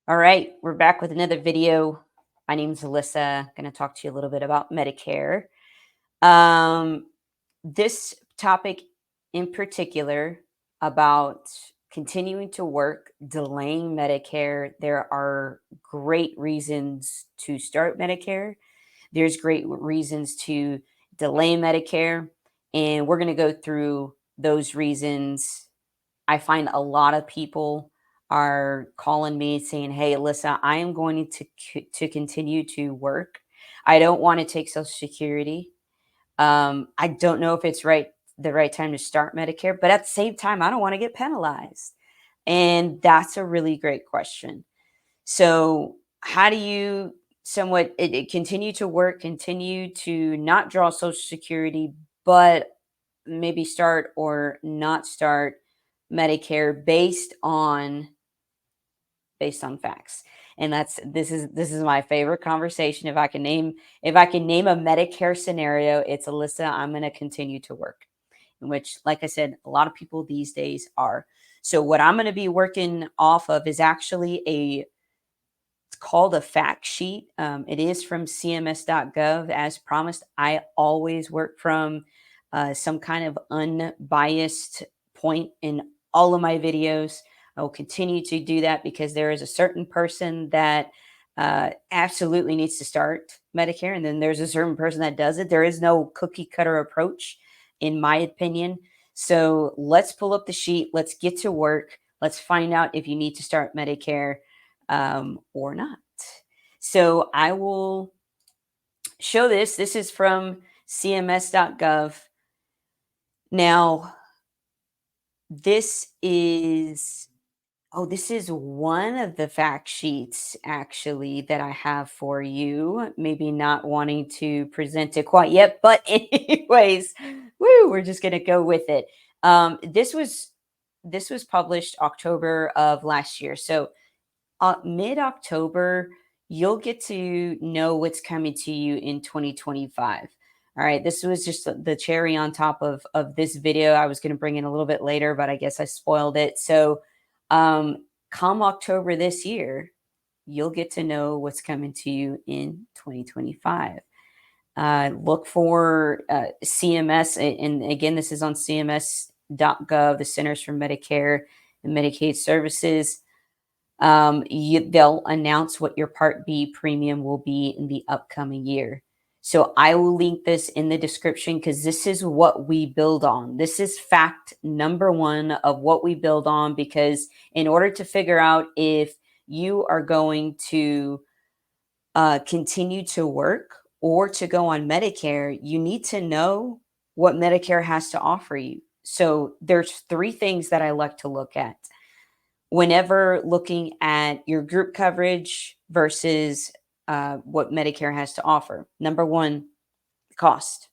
All right, we're back with another video. My name's Alyssa. I'm going to talk to you a little bit about Medicare. Um, this topic in particular about continuing to work, delaying Medicare. There are great reasons to start Medicare. There's great reasons to delay Medicare. And we're going to go through those reasons. I find a lot of people are calling me saying, "Hey, Alyssa, I am going to continue to work. I don't want to take Social Security. I don't know if it's the right time to start Medicare, but at the same time, I don't want to get penalized." And that's a really great question. So, how do you continue to work, continue to not draw Social Security, but maybe start or not start Medicare based on facts? And this is my favorite conversation. If I can name a Medicare scenario, it's Alyssa, I'm going to continue to work. In which, like I said, a lot of people these days are. So what I'm going to be working off of is actually it's called a fact sheet. It is from cms.gov. As promised, I always work from some kind of unbiased point in all of my videos. I will continue to do that because there is a certain person that absolutely needs to start Medicare, and then there's a certain person that does it. There is no cookie cutter approach, in my opinion. So let's pull up the sheet. Let's get to work. Let's find out if you need to start Medicare or not. So I will show this. This is from cms.gov. Now, this is one of the fact sheets actually that I have for you. Maybe not wanting to present it quite yet, but anyways, woo, we're just gonna go with it. This was published October of last year. So mid-October, you'll get to know what's coming to you in 2025. All right, this was just the cherry on top of this video. I was going to bring in a little bit later, but I guess I spoiled it. So come October this year, you'll get to know what's coming to you in 2025. Look for CMS, and again, this is on cms.gov, the Centers for Medicare and Medicaid Services. They'll announce what your Part B premium will be in the upcoming year. So I will link this in the description because this is what we build on. This is fact number one of what we build on, because in order to figure out if you are going to continue to work or to go on Medicare, you need to know what Medicare has to offer you. So there's three things that I like to look at whenever looking at your group coverage versus what Medicare has to offer. Number one, cost.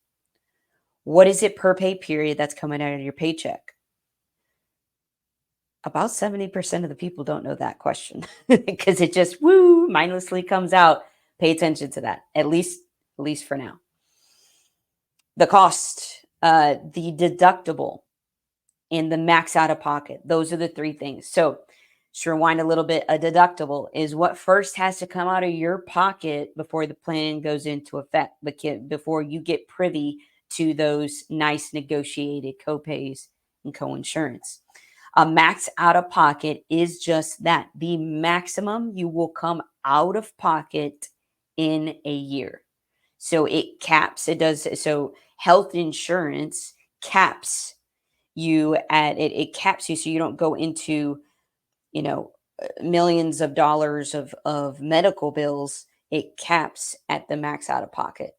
What is it per pay period that's coming out of your paycheck? About 70% of the people don't know that question because it just mindlessly comes out. Pay attention to that, at least for now. The cost, the deductible, and the max out of pocket. Those are the three things. So just rewind a little bit. A deductible is what first has to come out of your pocket before the plan goes into effect, before you get privy to those nice negotiated copays and coinsurance. A max out of pocket is just that, the maximum you will come out of pocket in a year. So it caps, it does. So health insurance caps you at it. It caps you so you don't go into, millions of dollars of medical bills. It caps at the max out of pocket.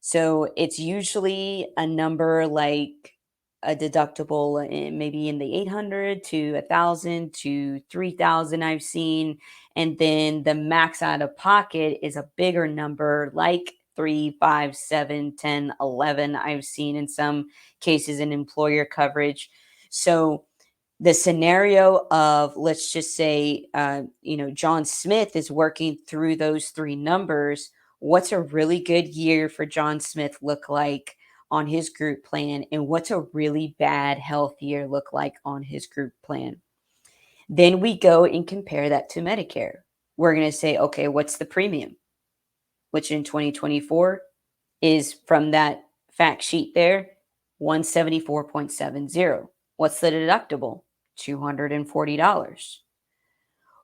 So it's usually a number like a deductible maybe in the 800 to 1,000 to 3,000 I've seen. And then the max out of pocket is a bigger number like 3, 5, 7, 10, 11 I've seen in some cases in employer coverage. So the scenario of, let's just say, John Smith is working through those three numbers. What's a really good year for John Smith look like on his group plan? And what's a really bad health year look like on his group plan? Then we go and compare that to Medicare. we're going to say, okay, what's the premium? Which in 2024 is from that fact sheet there, 174.70. What's the deductible? $240.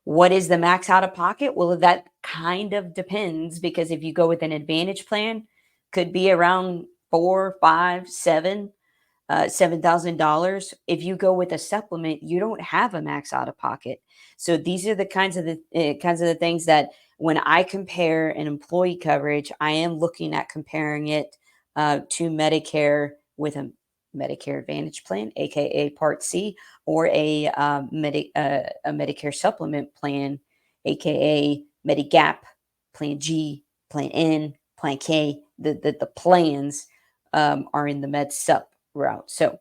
What is the max out of pocket? Well, that kind of depends because if you go with an advantage plan, could be around four, five, seven, $7,000. If you go with a supplement, you don't have a max out of pocket. So these are the kinds of the things that when I compare an employee coverage, I am looking at comparing it to Medicare with Medicare Advantage plan, aka Part C, or a Medicare supplement plan, aka Medigap, Plan G, Plan N, Plan K. The plans are in the Med Sup route. So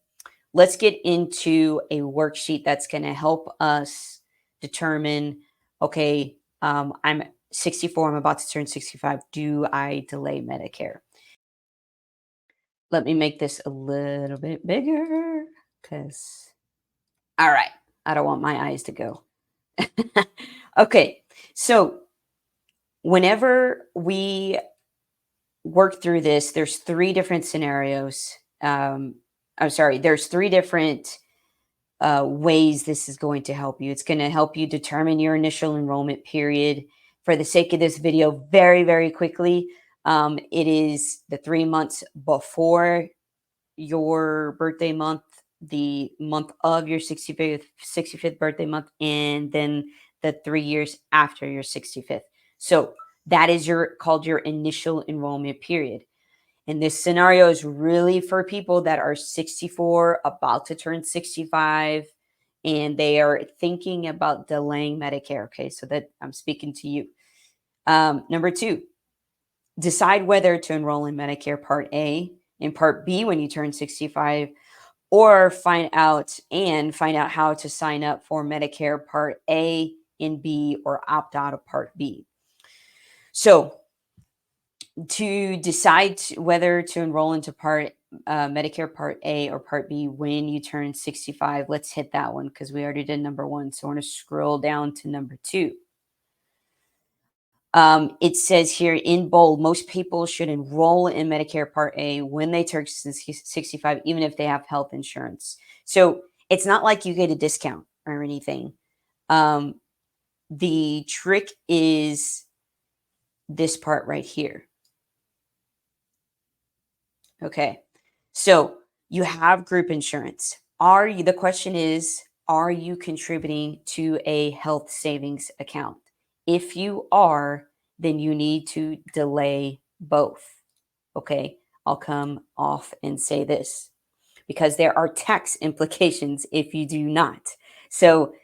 let's get into a worksheet that's going to help us determine, okay, I'm 64, I'm about to turn 65. Do I delay Medicare? Let me make this a little bit bigger because, all right, I don't want my eyes to go. Okay, so whenever we work through this, there's three different scenarios. I'm sorry, there's three different ways this is going to help you. It's going to help you determine your initial enrollment period. For the sake of this video, very, very quickly, it is the 3 months before your birthday month, the month of your 65th birthday month, and then the 3 years after your 65th. So that is called your initial enrollment period. And this scenario is really for people that are 64, about to turn 65, and they are thinking about delaying Medicare. Okay, so that I'm speaking to you. Number two, decide whether to enroll in Medicare Part A and Part B when you turn 65, or find out how to sign up for Medicare Part A and B or opt out of Part B. So to decide whether to enroll into Medicare Part A or Part B when you turn 65, let's hit that one because we already did number one. So we're going to scroll down to number two. It says here in bold, most people should enroll in Medicare Part A when they turn 65, even if they have health insurance. So it's not like you get a discount or anything. The trick is this part right here. Okay. So you have group insurance. The question is, are you contributing to a health savings account? If you are, then you need to delay both. Okay. I'll come off and say this because there are tax implications if you do not. So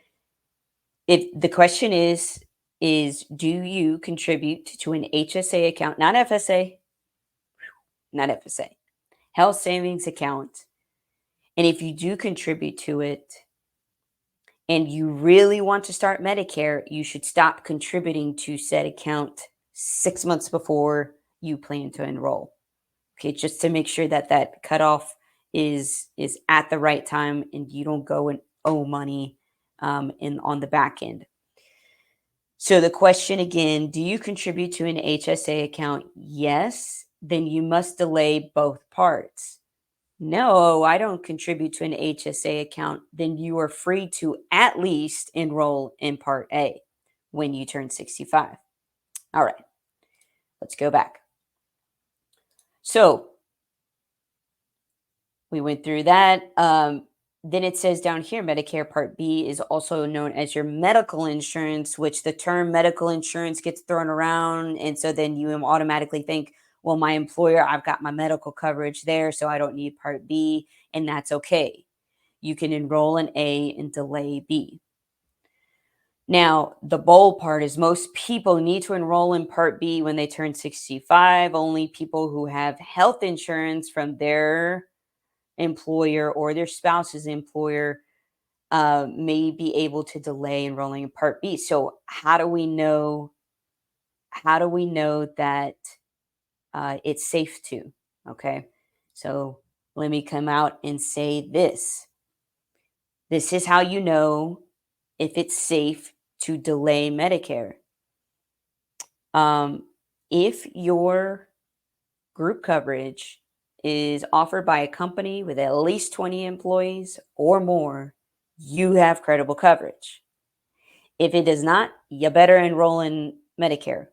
if the question is do you contribute to an HSA account, not FSA, health savings account? And if you do contribute to it and you really want to start Medicare, you should stop contributing to said account 6 months before you plan to enroll. Okay, just to make sure that that cutoff is at the right time and you don't go and owe money on the back end. So the question again, do you contribute to an HSA account? Yes, then you must delay both parts. No, I don't contribute to an HSA account, then you are free to at least enroll in Part A when you turn 65. All right, let's go back. So we went through that. Then it says down here, Medicare Part B is also known as your medical insurance, which the term medical insurance gets thrown around. And so then you automatically think, well, my employer, I've got my medical coverage there, so I don't need Part B, and that's okay. You can enroll in A and delay B. Now, the bold part is most people need to enroll in Part B when they turn 65. Only people who have health insurance from their employer or their spouse's employer may be able to delay enrolling in Part B. So how do we know? How do we know that it's safe to? Okay, so let me come out and say this. This is how you know if it's safe to delay Medicare. Um, if your group coverage is offered by a company with at least 20 employees or more, you have credible coverage. If it does not, you better enroll in Medicare,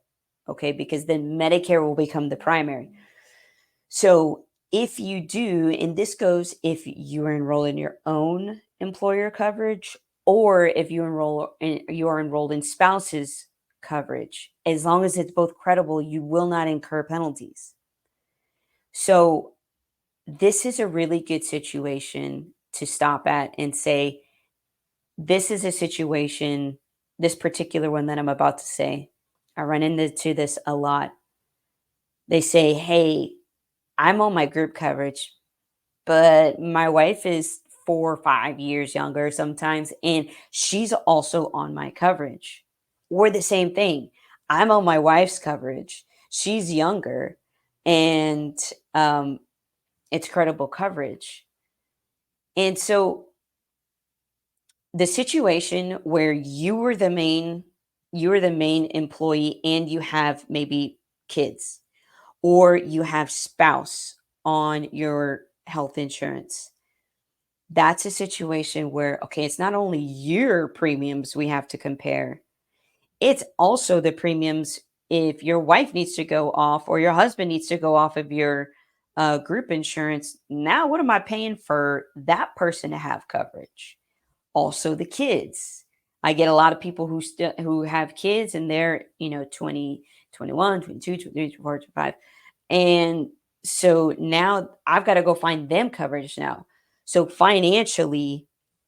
okay? Because then Medicare will become the primary. So if you do, and this goes if you enroll in your own employer coverage or if you are enrolled in spouse's coverage, as long as it's both credible, you will not incur penalties. So this is a really good situation to stop at and say, this is a situation, this particular one that I'm about to say, I run into this a lot. They say, hey, I'm on my group coverage, but my wife is 4 or 5 years younger sometimes, and she's also on my coverage. Or the same thing. I'm on my wife's coverage. She's younger, and it's credible coverage. And so the situation where you are the main employee and you have maybe kids or you have spouse on your health insurance. That's a situation where, okay, it's not only your premiums we have to compare, it's also the premiums if your wife needs to go off or your husband needs to go off of your group insurance. Now, what am I paying for that person to have coverage? Also, the kids. I get a lot of people who have kids and they're, 20, 21, 22, 23, 24, 25. And so now I've got to go find them coverage now. So financially,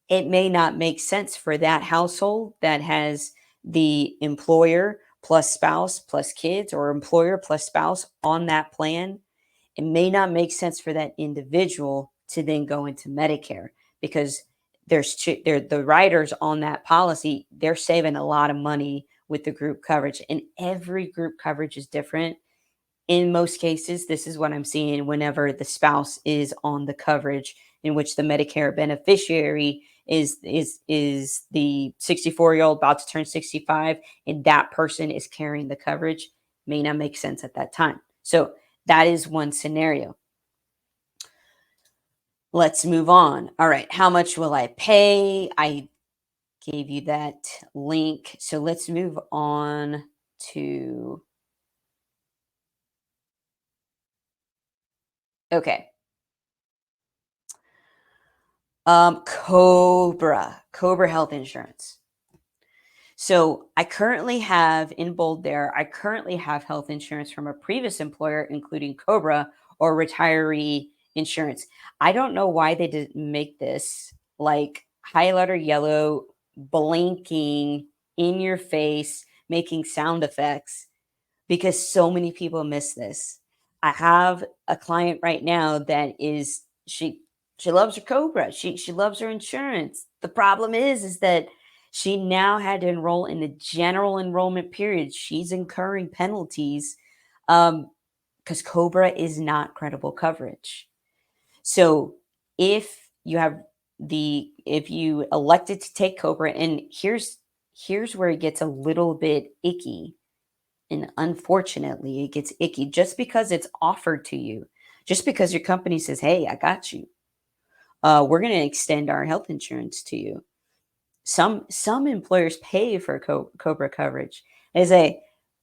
it may not make sense for that household that has the employer plus spouse plus kids or employer plus spouse on that plan. It may not make sense for that individual to then go into Medicare because the riders on that policy, they're saving a lot of money with the group coverage, and every group coverage is different. In most cases, this is what I'm seeing whenever the spouse is on the coverage in which the Medicare beneficiary is the 64-year-old about to turn 65, and that person is carrying the coverage. May not make sense at that time. So that is one scenario. Let's move on. All right, how much will I pay? I gave you that link. So let's move on to, okay. COBRA health insurance. So I currently have in bold there, I currently have health insurance from a previous employer, including COBRA or retiree insurance. I don't know why they didn't make this like highlighter yellow, blinking in your face, making sound effects because so many people miss this. I have a client right now that is she loves her Cobra. She loves her insurance. The problem is that she now had to enroll in the general enrollment period. She's incurring penalties because Cobra is not credible coverage. So if you elected to take Cobra, and here's where it gets a little bit icky, and unfortunately, it gets icky just because it's offered to you, just because your company says, hey, I got you. We're going to extend our health insurance to you. Some employers pay for COBRA coverage. They say,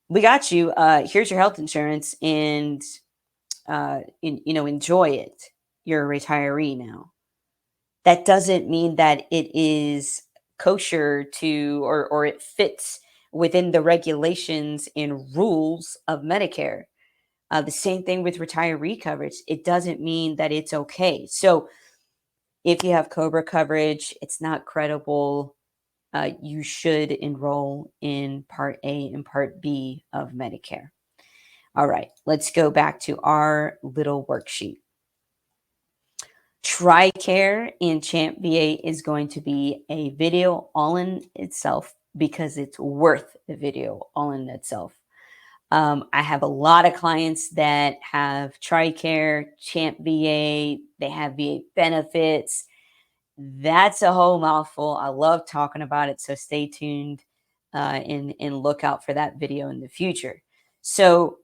we got you. Here's your health insurance and, enjoy it. You're a retiree now. That doesn't mean that it is kosher to or it fits within the regulations and rules of Medicare. The same thing with retiree coverage. It doesn't mean that it's okay. So if you have COBRA coverage, it's not credible. You should enroll in Part A and Part B of Medicare. All right, let's go back to our little worksheet. TRICARE and Champ VA is going to be a video all in itself because it's worth a video all in itself. I have a lot of clients that have TRICARE, Champ VA, they have VA benefits. That's a whole mouthful. I love talking about it, so stay tuned and look out for that video in the future. So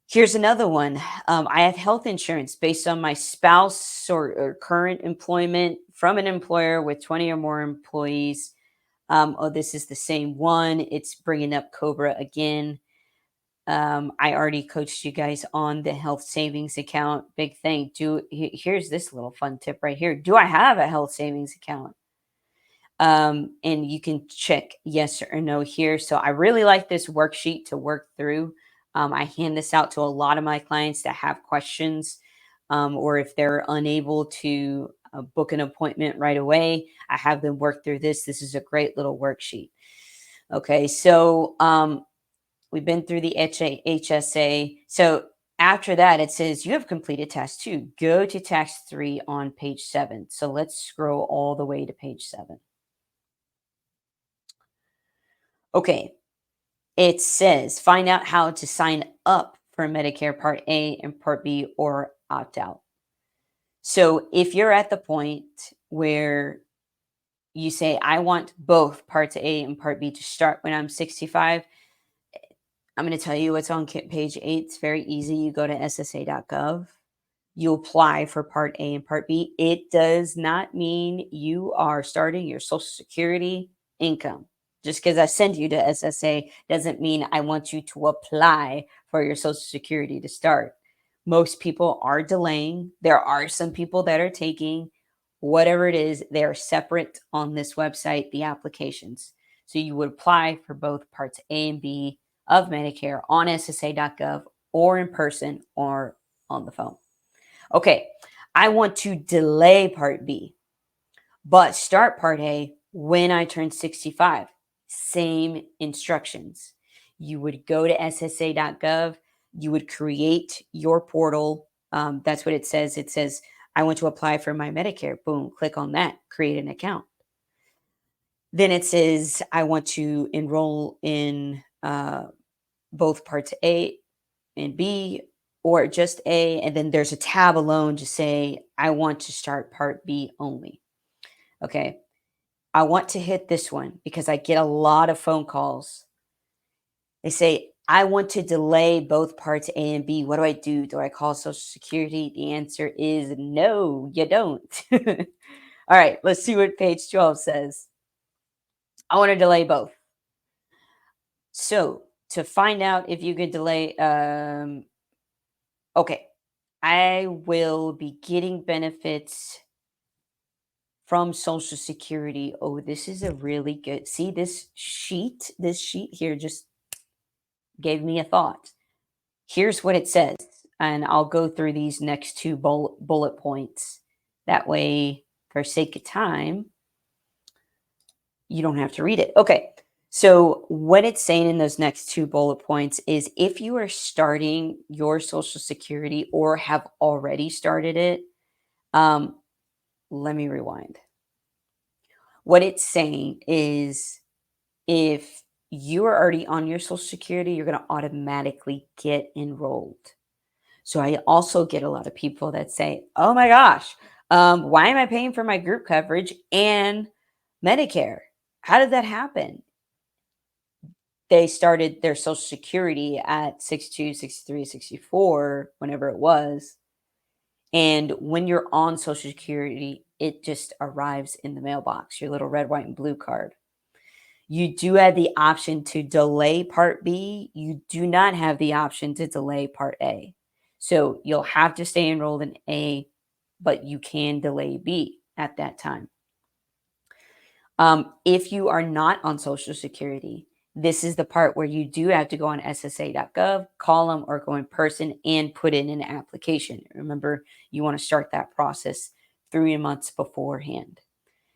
here's another one. I have health insurance based on my spouse or current employment from an employer with 20 or more employees. Oh, this is the same one. It's bringing up COBRA again. I already coached you guys on the health savings account. Big thing. Here's this little fun tip right here. Do I have a health savings account? And you can check yes or no here. So I really like this worksheet to work through. I hand this out to a lot of my clients that have questions, or if they're unable to book an appointment right away, I have them work through this. This is a great little worksheet. Okay, so we've been through the HSA. So after that, it says you have completed task 2. Go to task 3 on page 7. So let's scroll all the way to page 7. Okay, it says find out how to sign up for Medicare Part A and Part B or opt out. So if you're at the point where you say, I want both Part A and Part B to start when I'm 65, I'm going to tell you what's on page 8. It's very easy. You go to ssa.gov. You apply for Part A and Part B. It does not mean you are starting your Social Security income. Just because I send you to SSA doesn't mean I want you to apply for your Social Security to start. Most people are delaying. There are some people that are taking. Whatever it is, they are separate on this website, the applications. So you would apply for both Parts A and B of Medicare on ssa.gov or in person or on the phone. Okay, I want to delay Part B, but start Part A when I turn 65. Same instructions. You would go to ssa.gov, you would create your portal. That's what it says. It says, I want to apply for my Medicare. Boom, click on that, create an account. Then it says, I want to enroll in both Parts A and B or just A. And then there's a tab alone to say, I want to start Part B only. Okay. I want to hit this one because I get a lot of phone calls. They say, I want to delay both Parts A and B. What do I do? Do I call Social Security? The answer is no, you don't. All right, let's see what page 12 says. I want to delay both. So to find out if you could delay, okay, I will be getting benefits from Social Security. Oh, this is a really good. See this sheet? This sheet here just gave me a thought. Here's what it says, and I'll go through these next two bullet points. That way, for sake of time, you don't have to read it. Okay. So what it's saying in those next two bullet points is if you are starting your Social Security or have already started it, let me rewind. What it's saying is if you are already on your Social Security, you're going to automatically get enrolled. So I also get a lot of people that say, oh my gosh, why am I paying for my group coverage and Medicare? How did that happen? They started their Social Security at 62, 63, 64, whenever it was. And when you're on Social Security, it just arrives in the mailbox, your little red, white, and blue card. You do have the option to delay Part B. You do not have the option to delay Part A. So you'll have to stay enrolled in A, but you can delay B at that time. If you are not on Social Security, this is the part where you do have to go on ssa.gov, call them, or go in person and put in an application. Remember, you want to start that process 3 months beforehand.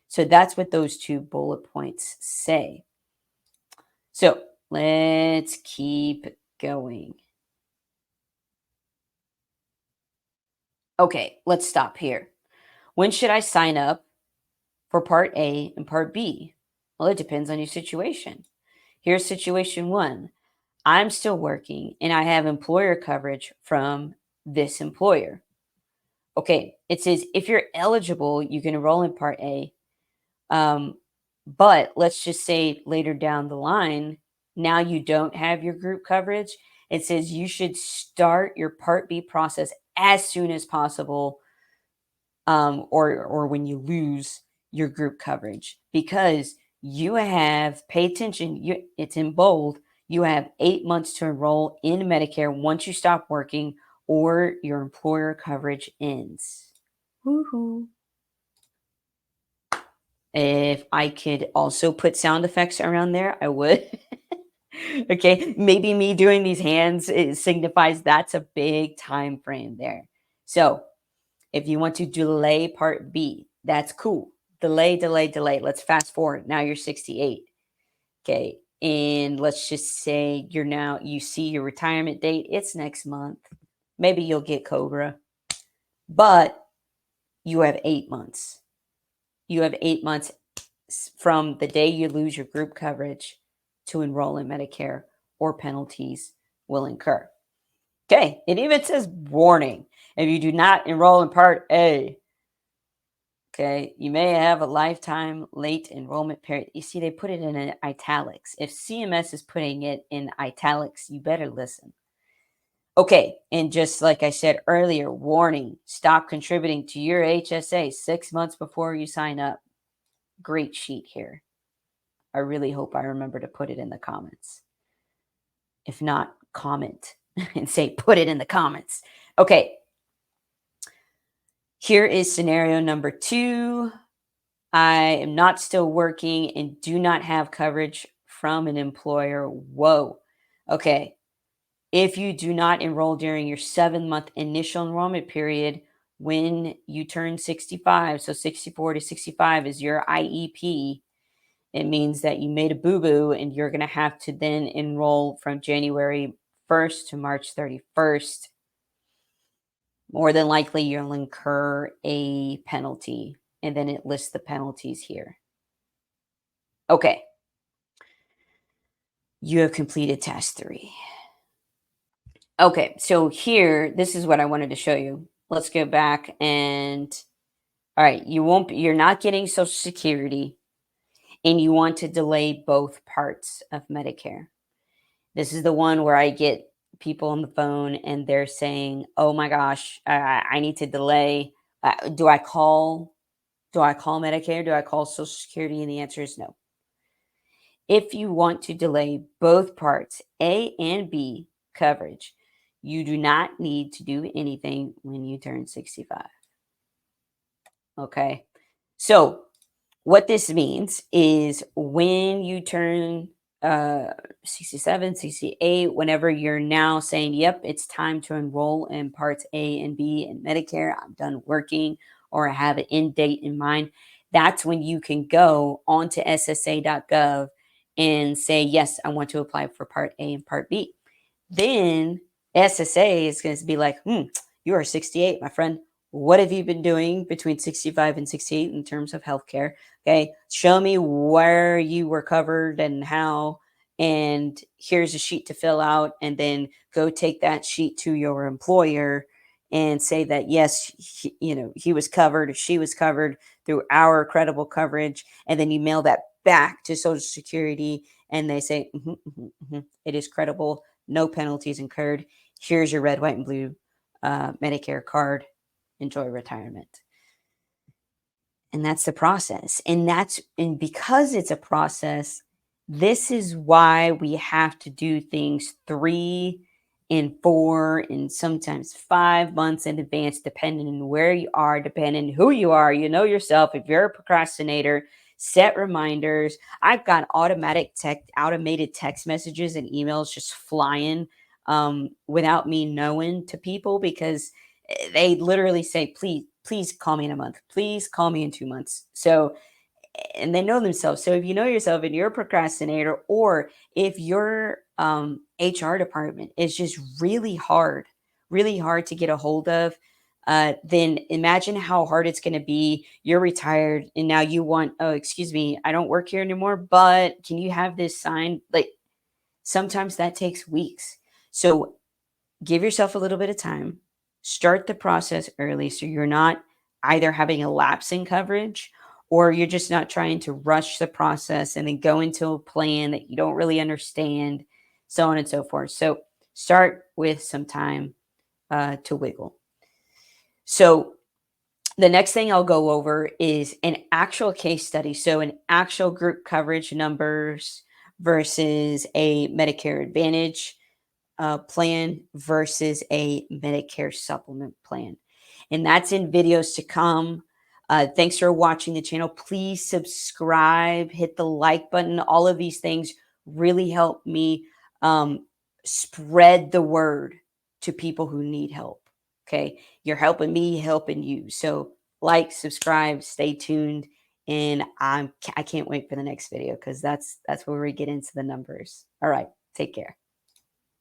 So that's what those two bullet points say. So let's keep going. Okay, let's stop here. When should I sign up for Part A and Part B? Well, it depends on your situation. Here's situation 1. I'm still working and I have employer coverage from this employer. Okay, it says if you're eligible, you can enroll in Part A. But let's just say later down the line, now you don't have your group coverage, it says you should start your Part B process as soon as possible, or when you lose your group coverage, because you have, pay attention, it's in bold, you have 8 months to enroll in Medicare once you stop working or your employer coverage ends. Woohoo. If I could also put sound effects around there, I would. Okay, maybe me doing these hands, it signifies that's a big time frame there. So if you want to delay Part B, that's cool. Delay, delay, delay. Let's fast forward. Now you're 68. Okay. And let's just say you see your retirement date. It's next month. Maybe you'll get COBRA, but you have 8 months. You have 8 months from the day you lose your group coverage to enroll in Medicare, or penalties will incur. Okay. It even says warning. If you do not enroll in Part A, okay, you may have a lifetime late enrollment period. You see, they put it in italics. If CMS is putting it in italics, you better listen. Okay, and just like I said earlier, warning, stop contributing to your HSA 6 months before you sign up. Great sheet here. I really hope I remember to put it in the comments. If not, comment and say, put it in the comments. Okay, here is scenario number 2. I am not still working and do not have coverage from an employer. Whoa. Okay. If you do not enroll during your 7-month initial enrollment period when you turn 65, so 64 to 65 is your IEP, it means that you made a boo-boo and you're going to have to then enroll from January 1st to March 31st. More than likely, you'll incur a penalty, and then it lists the penalties here. Okay. You have completed task 3. Okay, so here, this is what I wanted to show you. Let's go back and, all right, you're not getting Social Security, and you want to delay both parts of Medicare. This is the one where I get people on the phone and they're saying, "Oh my gosh, I need to delay. Do I call? Do I call Medicare? Do I call Social Security?" And the answer is no. If you want to delay both parts, A and B coverage, you do not need to do anything when you turn 65. Okay. So, what this means is when you turn 67, 68, whenever you're now saying, yep, it's time to enroll in parts A and B in Medicare, I'm done working, or I have an end date in mind, that's when you can go onto ssa.gov and say, yes, I want to apply for Part A and Part B. Then SSA is going to be like, you are 68, my friend. What have you been doing between 65 and 68 in terms of healthcare? Okay. Show me where you were covered and how. And here's a sheet to fill out. And then go take that sheet to your employer and say that, yes, he was covered or she was covered through our credible coverage. And then you mail that back to Social Security and they say, it is credible. No penalties incurred. Here's your red, white, and blue Medicare card. Enjoy retirement. And that's the process. And because it's a process, this is why we have to do things 3 and 4 and sometimes 5 months in advance, depending on where you are, depending on who you are. You know yourself. If you're a procrastinator, set reminders. I've got automated text messages and emails just flying without me knowing to people, because they literally say, please call me in a month. Please call me in 2 months. So, and they know themselves. So if you know yourself and you're a procrastinator, or if your HR department is just really hard to get a hold of, then imagine how hard it's going to be. You're retired and now you want, oh, excuse me, I don't work here anymore, but can you have this signed? Like, sometimes that takes weeks. So give yourself a little bit of time. Start the process early so you're not either having a lapse in coverage or you're just not trying to rush the process and then go into a plan that you don't really understand, so on and so forth. So start with some time to wiggle. So the next thing I'll go over is an actual case study. So an actual group coverage numbers versus a Medicare Advantage plan versus a Medicare supplement plan. And that's in videos to come. Thanks for watching the channel. Please subscribe, hit the like button. All of these things really help me spread the word to people who need help. Okay. You're helping me, helping you. So like, subscribe, stay tuned. And I can't wait for the next video because that's where we get into the numbers. All right. Take care.